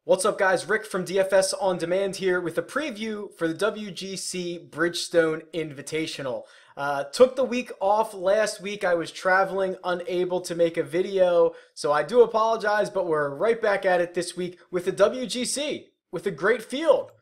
What's up, guys? Rick from DFS On Demand here with a preview for the WGC Bridgestone Invitational. Took the week off last week. I was traveling, unable to make a video, so I do apologize, but we're right back at it this week with the WGC, with a great field.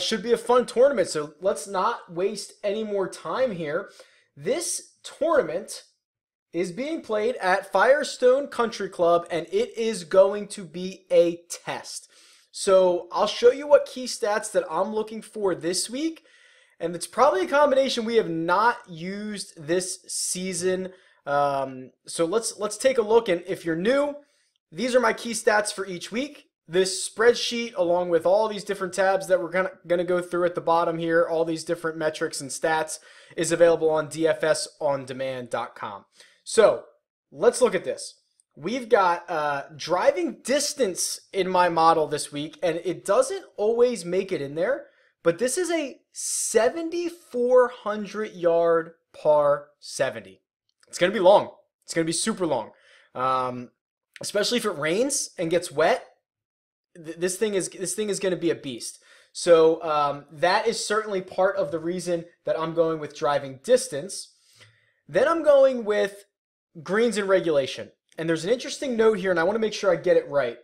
Should be a fun tournament, so let's not waste any more time here. This tournament is being played at Firestone Country Club, and it is going to be a test. So I'll show you what key stats that I'm looking for this week, and it's probably a combination we have not used this season. So let's take a look, and if you're new, these are my key stats for each week. This spreadsheet, along with all these different tabs that we're gonna go through at the bottom here, all these different metrics and stats, is available on dfsondemand.com. So let's look at this. We've got driving distance in my model this week, and it doesn't always make it in there, but this is a 7,400 yard par 70. It's going to be long. It's going to be super long, especially if it rains and gets wet. This thing is going to be a beast. So that is certainly part of the reason that I'm going with driving distance. Then I'm going with greens in regulation. And there's an interesting note here, and I want to make sure I get it right.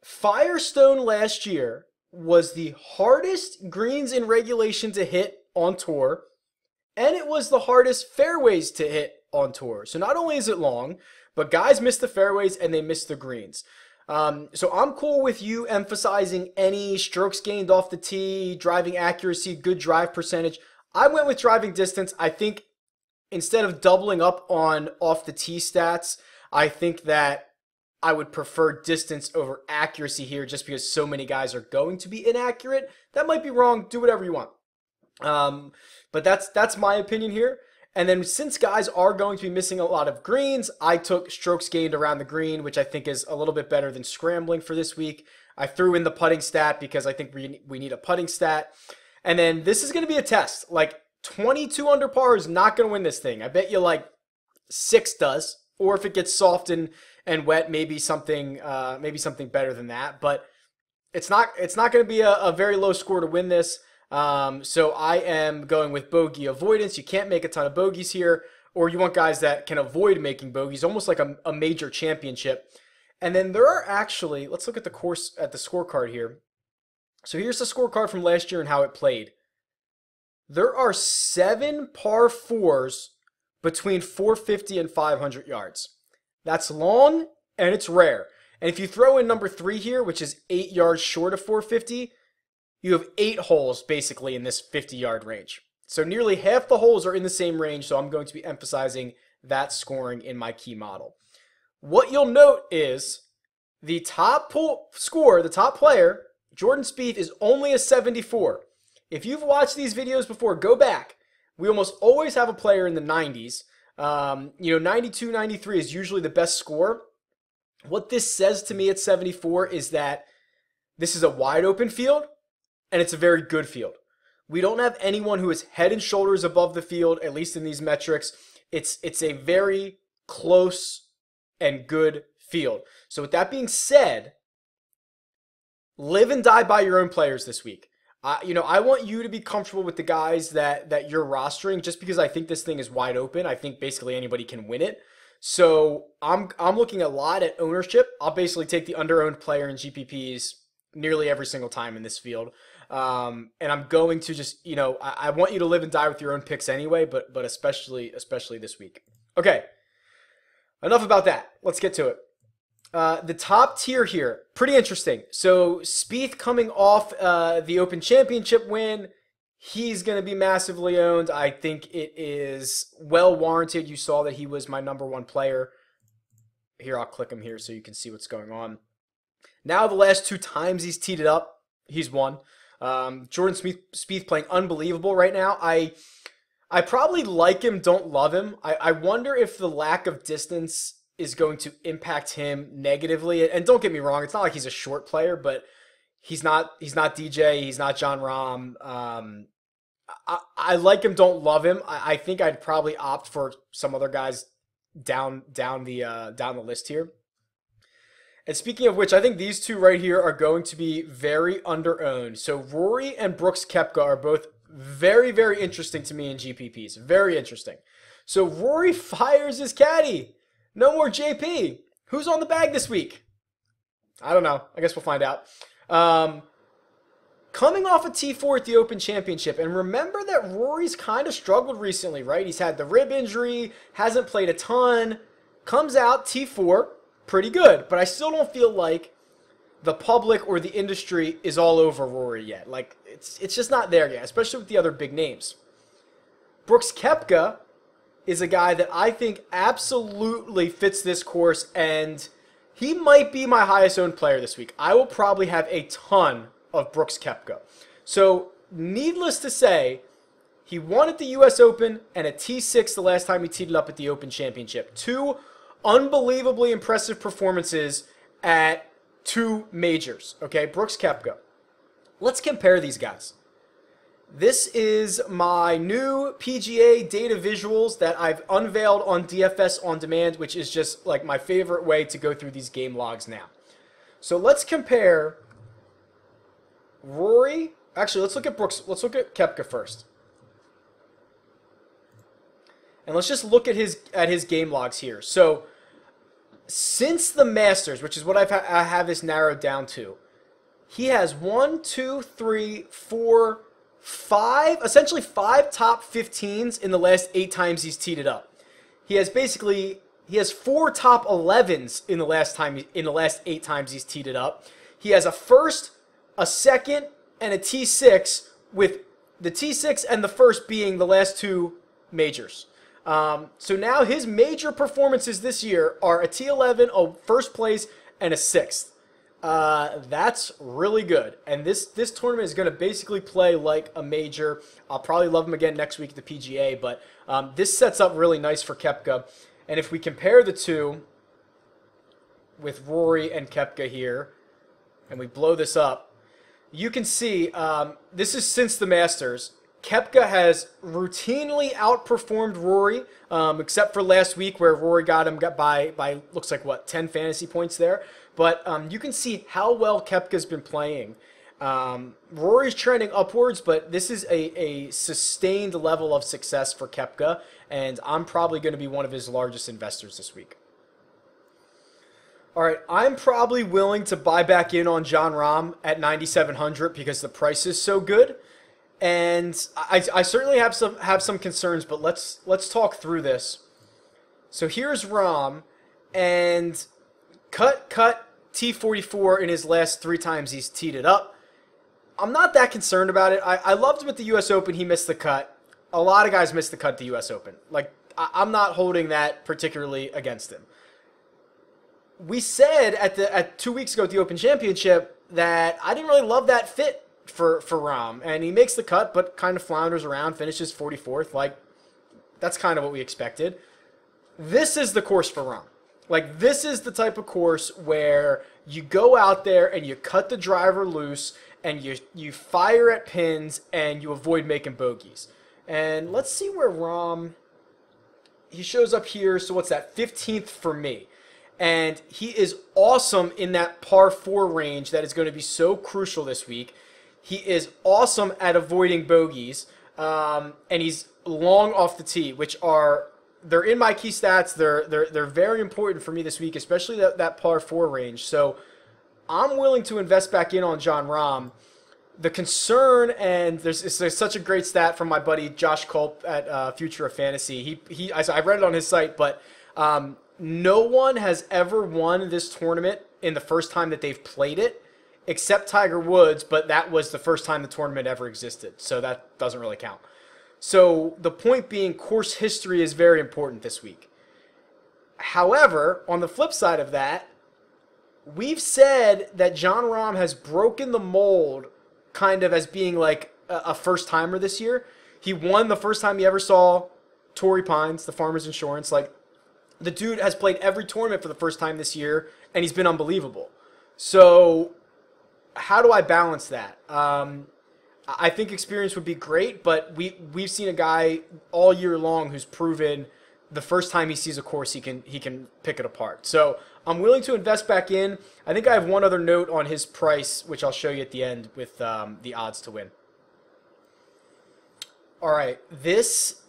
Firestone last year was the hardest greens in regulation to hit on tour, and it was the hardest fairways to hit on tour. So not only is it long, but guys miss the fairways and they miss the greens. So I'm cool with you emphasizing any strokes gained off the tee, driving accuracy, good drive percentage. I went with driving distance. I think instead of doubling up on off the tee stats, I think that I would prefer distance over accuracy here just because so many guys are going to be inaccurate. That might be wrong. Do whatever you want. But that's my opinion here. And then since guys are going to be missing a lot of greens, I took strokes gained around the green, which I think is a little bit better than scrambling for this week. I threw in the putting stat because I think we need a putting stat. And then this is going to be a test. Like 22 under par is not going to win this thing. I bet you like 6 does. Or if it gets soft and wet, maybe something better than that. But it's not going to be a very low score to win this. So I am going with bogey avoidance. You can't make a ton of bogeys here, or you want guys that can avoid making bogeys, almost like a major championship. And then there are actually, let's look at the scorecard here. So here's the scorecard from last year and how it played. There are 7 par 4s between 450 and 500 yards. That's long and it's rare. And if you throw in number 3 here, which is 8 yards short of 450, you have 8 holes basically in this 50-yard range. So nearly half the holes are in the same range, so I'm going to be emphasizing that scoring in my key model. What you'll note is the top scorer, the top player, Jordan Spieth, is only a 74. If you've watched these videos before, go back. We almost always have a player in the 90s. 92, 93 is usually the best score. What this says to me at 74 is that this is a wide open field, and it's a very good field. We don't have anyone who is head and shoulders above the field, at least in these metrics. It's a very close and good field. So with that being said, live and die by your own players this week. I want you to be comfortable with the guys that you're rostering, just because I think this thing is wide open. I think basically anybody can win it. So I'm looking a lot at ownership. I'll basically take the under-owned player in GPPs nearly every single time in this field. And I'm going to just, I want you to live and die with your own picks anyway, but especially this week. Okay, enough about that. Let's get to it. The top tier here, pretty interesting. So Spieth coming off the Open Championship win, he's going to be massively owned. I think it is well warranted. You saw that he was my #1 player. Here, I'll click him here so you can see what's going on. Now the last 2 times he's teed it up, he's won. Jordan Spieth playing unbelievable right now. I probably like him, don't love him. I wonder if the lack of distance is going to impact him negatively. And don't get me wrong, it's not like he's a short player, but he's not DJ, he's not John Rahm. I like him, don't love him. I think I'd probably opt for some other guys down the list here. And speaking of which, I think these two right here are going to be very under-owned. So Rory and Brooks Koepka are both very, very interesting to me in GPPs. Very interesting. So Rory fires his caddy. No more JP. Who's on the bag this week? I don't know. I guess we'll find out. Coming off a T4 at the Open Championship, and remember that Rory's kind of struggled recently, right? He's had the rib injury, hasn't played a ton, comes out T4, pretty good, but I still don't feel like the public or the industry is all over Rory yet. Like, it's just not there yet, especially with the other big names. Brooks Koepka is a guy that I think absolutely fits this course, and he might be my highest owned player this week. I will probably have a ton of Brooks Koepka. So, needless to say, he won at the U.S. Open and a T6 the last time he teed it up at the Open Championship. Two unbelievably impressive performances at two majors. Okay, Brooks Koepka. Let's compare these guys. This is my new PGA data visuals that I've unveiled on DFS On Demand, which is just like my favorite way to go through these game logs now. So let's compare Rory. Actually, let's look at Brooks. Let's look at Koepka first. And let's just look at his game logs here. So since the Masters, which is what I have this narrowed down to, he has 1, 2, 3, 4, 5, essentially 5 top 15s in the last 8 times he's teed it up. He has 4 top 11s in the last 8 times he's teed it up. He has a first, a second, and a T6, with the T6 and the first being the last 2 majors. So now his major performances this year are a T11, a first place, and a 6th. That's really good. And this tournament is going to basically play like a major. I'll probably love him again next week at the PGA, but this sets up really nice for Koepka. And if we compare the two with Rory and Koepka here, and we blow this up, you can see this is since the Masters. Koepka has routinely outperformed Rory, except for last week where Rory got by looks like, what, 10 fantasy points there. But you can see how well Koepka's been playing. Rory's trending upwards, but this is a sustained level of success for Koepka, and I'm probably going to be one of his largest investors this week. All right, I'm probably willing to buy back in on Jon Rahm at 9,700 because the price is so good. And I certainly have some concerns, but let's talk through this. So here's Rahm, and cut T44 in his last 3 times he's teed it up. I'm not that concerned about it. I loved him at the U.S. Open. He missed the cut. A lot of guys missed the cut at the U.S. Open. Like, I'm not holding that particularly against him. We said at 2 weeks ago at the Open Championship that I didn't really love that fit for Rahm, and he makes the cut but kind of flounders around, finishes 44th. Like, that's kind of what we expected. This is the course for Rahm. Like, this is the type of course where you go out there and you cut the driver loose and you fire at pins and you avoid making bogeys. And let's see where Rahm, he shows up here. So what's that? 15th for me. And he is awesome in that par 4 range that is going to be so crucial this week. He is awesome at avoiding bogeys, and he's long off the tee, which they're in my key stats. They're very important for me this week, especially that par 4 range. So I'm willing to invest back in on Jon Rahm. The concern, and there's such a great stat from my buddy Josh Culp at Future of Fantasy. I read it on his site, but no one has ever won this tournament in the first time that they've played it, except Tiger Woods, but that was the first time the tournament ever existed, so that doesn't really count. So the point being, course history is very important this week. However, on the flip side of that, we've said that Jon Rahm has broken the mold kind of as being like a first-timer this year. He won the first time he ever saw Torrey Pines, the Farmers Insurance. Like, the dude has played every tournament for the first time this year, and he's been unbelievable. So how do I balance that? I think experience would be great, but we've seen a guy all year long who's proven the first time he sees a course he can pick it apart. So I'm willing to invest back in. I think I have one other note on his price, which I'll show you at the end with the odds to win. All right, this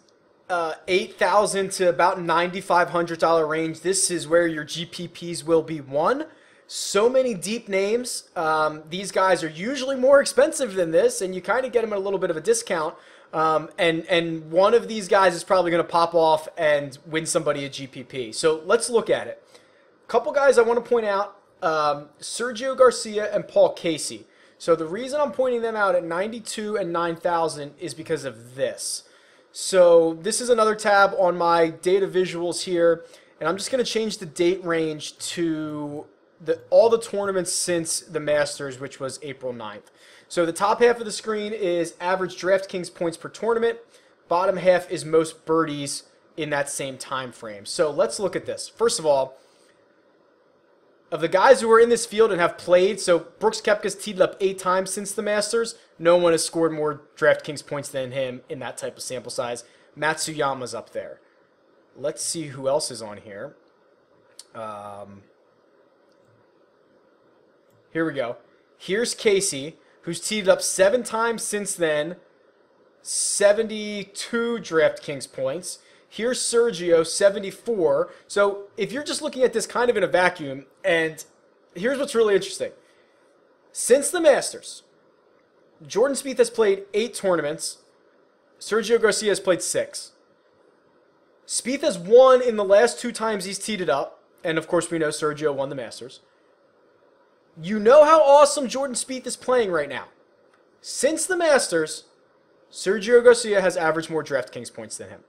$8,000 to about $9,500 range, this is where your GPPs will be won. So many deep names. These guys are usually more expensive than this, and you kind of get them at a little bit of a discount. And one of these guys is probably going to pop off and win somebody a GPP. So let's look at it. A couple guys I want to point out, Sergio Garcia and Paul Casey. So the reason I'm pointing them out at 92 and 9,000 is because of this. So this is another tab on my data visuals here, and I'm just going to change the date range to all the tournaments since the Masters, which was April 9th. So the top half of the screen is average DraftKings points per tournament. Bottom half is most birdies in that same time frame. So let's look at this. First of all, of the guys who are in this field and have played, so Brooks Koepka's teed up 8 times since the Masters. No one has scored more DraftKings points than him in that type of sample size. Matsuyama's up there. Let's see who else is on here. Here we go. Here's Casey, who's teed up 7 times since then, 72 DraftKings points. Here's Sergio, 74. So if you're just looking at this kind of in a vacuum, and here's what's really interesting. Since the Masters, Jordan Spieth has played 8 tournaments. Sergio Garcia has played 6. Spieth has won in the last 2 times he's teed it up. And of course we know Sergio won the Masters. You know how awesome Jordan Spieth is playing right now. Since the Masters, Sergio Garcia has averaged more DraftKings points than him.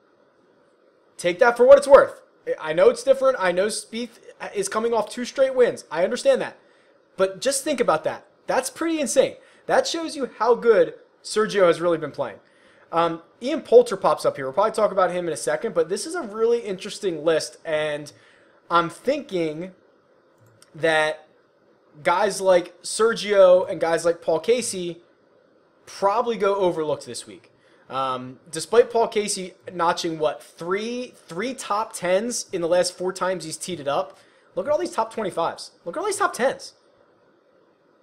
Take that for what it's worth. I know it's different. I know Spieth is coming off 2 straight wins. I understand that. But just think about that. That's pretty insane. That shows you how good Sergio has really been playing. Ian Poulter pops up here. We'll probably talk about him in a second, but this is a really interesting list, and I'm thinking that guys like Sergio and guys like Paul Casey probably go overlooked this week. Despite Paul Casey notching, what, three top 10s in the last 4 times he's teed it up, look at all these top 25s. Look at all these top 10s.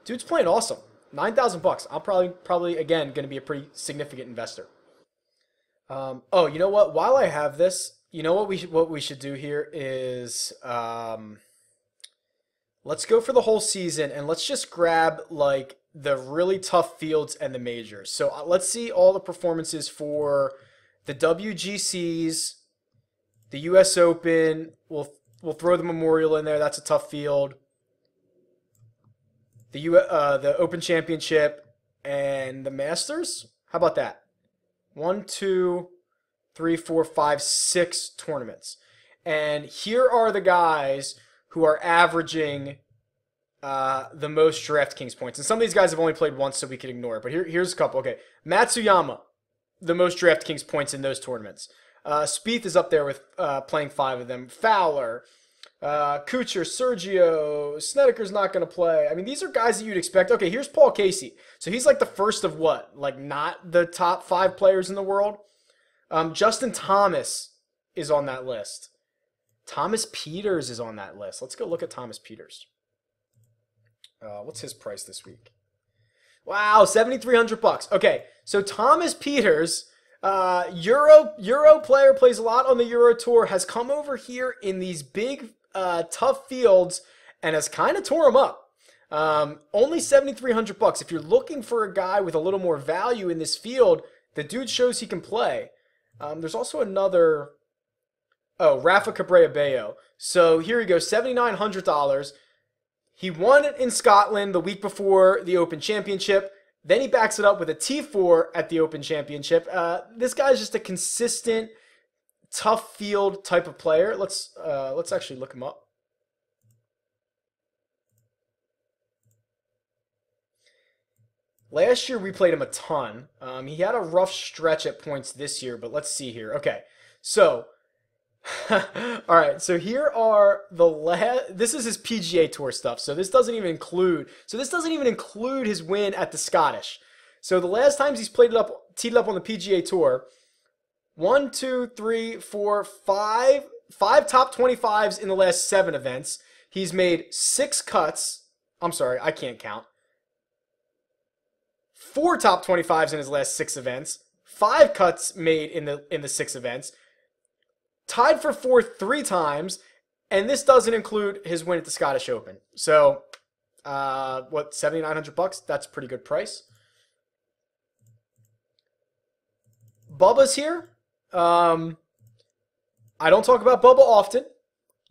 Dude's playing awesome. $9,000. I'm probably again going to be a pretty significant investor. Oh, you know what? While I have this, you know what we should do here is let's go for the whole season, and let's just grab like the really tough fields and the majors. So let's see all the performances for the WGCs, the US Open. We'll throw the Memorial in there. That's a tough field. The Open Championship and the Masters. How about that? 1, 2, 3, 4, 5, 6 tournaments. And here are the guys who are averaging the most DraftKings points. And some of these guys have only played once, so we can ignore it. But here's a couple. Okay, Matsuyama, the most DraftKings points in those tournaments. Spieth is up there with playing 5 of them. Fowler, Kuchar, Sergio, Snedeker's not going to play. I mean, these are guys that you'd expect. Okay, here's Paul Casey. So he's like the first of what? Like not the top 5 players in the world? Justin Thomas is on that list. Thomas Peters is on that list. Let's go look at Thomas Peters. What's his price this week? Wow, $7,300. Okay, so Thomas Peters, Euro player, plays a lot on the Euro Tour, has come over here in these big, tough fields and has kind of tore them up. Only $7,300. If you're looking for a guy with a little more value in this field, the dude shows he can play. There's also another. Oh, Rafa Cabrera Bello. So here we go, $7,900. He won in Scotland the week before the Open Championship. Then he backs it up with a T4 at the Open Championship. This guy's just a consistent, tough field type of player. Let's actually look him up. Last year we played him a ton. He had a rough stretch at points this year, but let's see here. Okay, so all right, so here are this is his PGA Tour stuff. So this doesn't even include his win at the Scottish. So the last times he's teed it up on the PGA Tour, 1, 2, 3, 4, 5 top 25s in the last 7 events. He's made 6 cuts. I'm sorry, I can't count. 4 top 25s in his last 6 events. 5 cuts made in the 6 events. Tied for 4th 3 times. And this doesn't include his win at the Scottish Open. So, what, $7,900? That's a pretty good price. Bubba's here. I don't talk about Bubba often.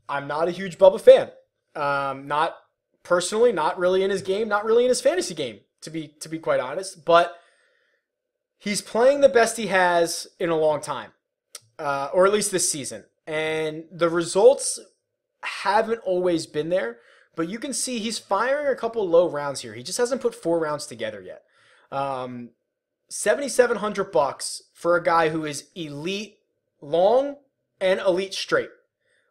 I'm not a huge Bubba fan. Not personally, not really in his game, not really in his fantasy game, to be quite honest. But he's playing the best he has in a long time, or at least this season. And the results haven't always been there, but you can see he's firing a couple low rounds here. He just hasn't put 4 rounds together yet. $7,700 for a guy who is elite long and elite straight,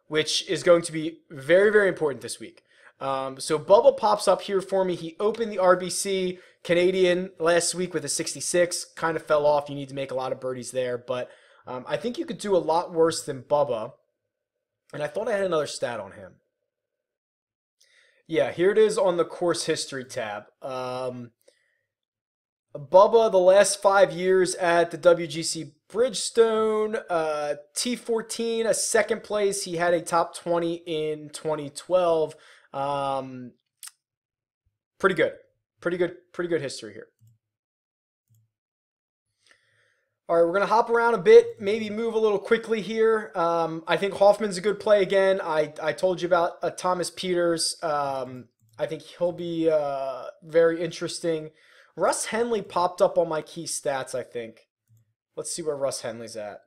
which is going to be very, very important this week. So Bubba pops up here for me. He opened the RBC Canadian last week with a 66, kind of fell off. You need to make a lot of birdies there, but I think you could do a lot worse than Bubba. And I thought I had another stat on him. Yeah, here it is on the course history tab. Bubba, the last 5 years at the WGC Bridgestone, T14, a 2nd place. He had a top 20 in 2012. Pretty good. Pretty good history here. All right, we're going to hop around a bit, maybe move a little quickly here. I think Hoffman's a good play again. I told you about Thomas Peters. I think he'll be very interesting. Russ Henley popped up on my key stats, I think. Let's see where Russ Henley's at.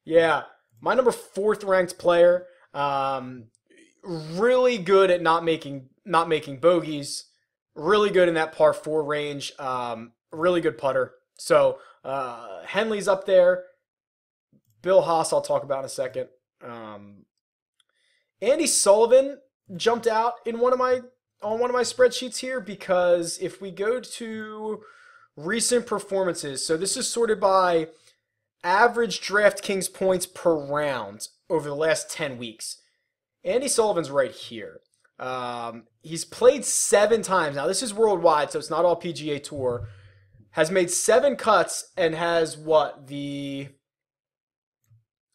Yeah, my number 4th ranked player. Really good at not making bogeys. Really good in that par 4 range. Really good putter. So Henley's up there. Bill Haas I'll talk about in a second. Andy Sullivan jumped out in one of my spreadsheets here, because if we go to recent performances, so this is sorted by average DraftKings points per round over the last 10 weeks. Andy Sullivan's right here. He's played 7 times. Now this is worldwide, so it's not all PGA Tour. Has made 7 cuts and has what, the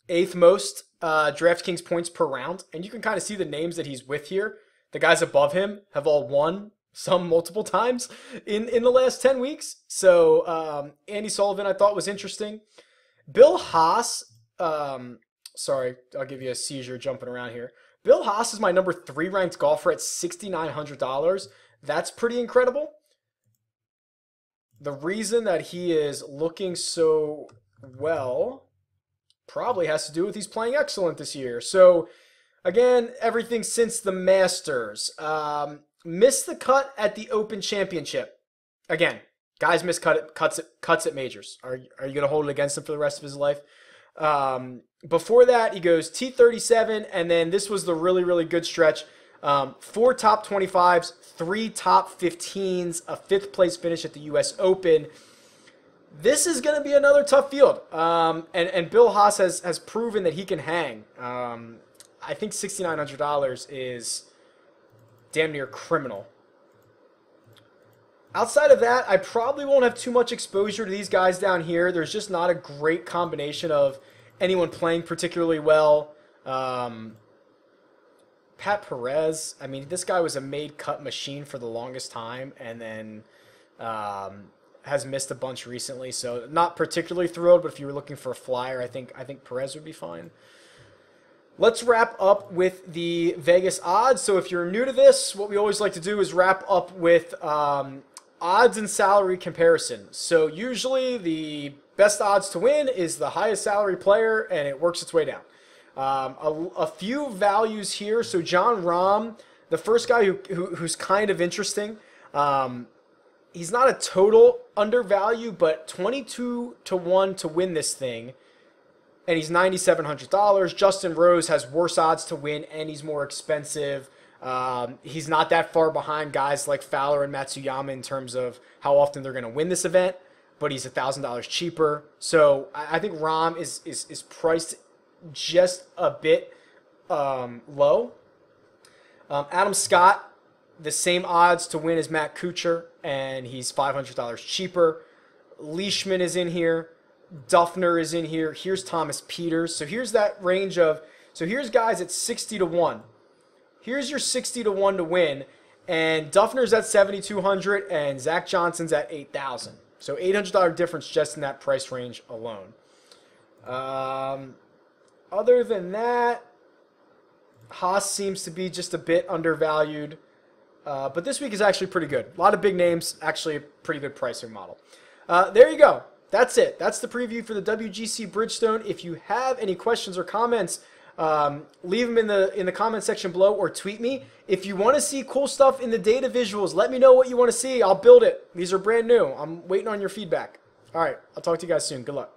8th most DraftKings points per round. And you can kind of see the names that he's with here. The guys above him have all won, some multiple times in the last 10 weeks. So Andy Sullivan I thought was interesting. Bill Haas, sorry, I'll give you a seizure jumping around here. Bill Haas is my number 3 ranked golfer at $6,900. That's pretty incredible. The reason that he is looking so well probably has to do with he's playing excellent this year. So again, everything since the Masters. Missed the cut at the Open Championship. Again, guys miss cuts at majors. Are you going to hold it against him for the rest of his life? Before that, he goes T37, and then this was the really, really good stretch. 4 top 25s, 3 top 15s, a 5th place finish at the U.S. Open. This is going to be another tough field. And Bill Haas has proven that he can hang. I think $6,900 is damn near criminal. Outside of that, I probably won't have too much exposure to these guys down here. There's just not a great combination of anyone playing particularly well. Pat Perez, I mean, this guy was a made cut machine for the longest time, and then has missed a bunch recently. So not particularly thrilled, but if you were looking for a flyer, I think Perez would be fine. Let's wrap up with the Vegas odds. So if you're new to this, what we always like to do is wrap up with odds and salary comparison. So usually the best odds to win is the highest salary player, and it works its way down. A few values here. So John Rahm, the first guy who's kind of interesting. He's not a total undervalue, but 22-1 to win this thing. And he's $9,700. Justin Rose has worse odds to win, and he's more expensive. He's not that far behind guys like Fowler and Matsuyama in terms of how often they're going to win this event, but he's $1,000 cheaper. So I think Rahm is priced just a bit low. Adam Scott, the same odds to win as Matt Kuchar, and he's $500 cheaper. Leishman is in here. Duffner is in here. Here's Thomas Peters. So here's that range of, so here's guys at 60 to 1. Here's your 60 to 1 to win. And Duffner's at 7,200 and Zach Johnson's at 8,000. So $800 difference just in that price range alone. Other than that, Haas seems to be just a bit undervalued. But this week is actually pretty good. A lot of big names, actually a pretty good pricing model. There you go. That's it. That's the preview for the WGC Bridgestone. If you have any questions or comments, leave them in the comment section below or tweet me. If you want to see cool stuff in the data visuals, let me know what you want to see. I'll build it. These are brand new. I'm waiting on your feedback. All right. I'll talk to you guys soon. Good luck.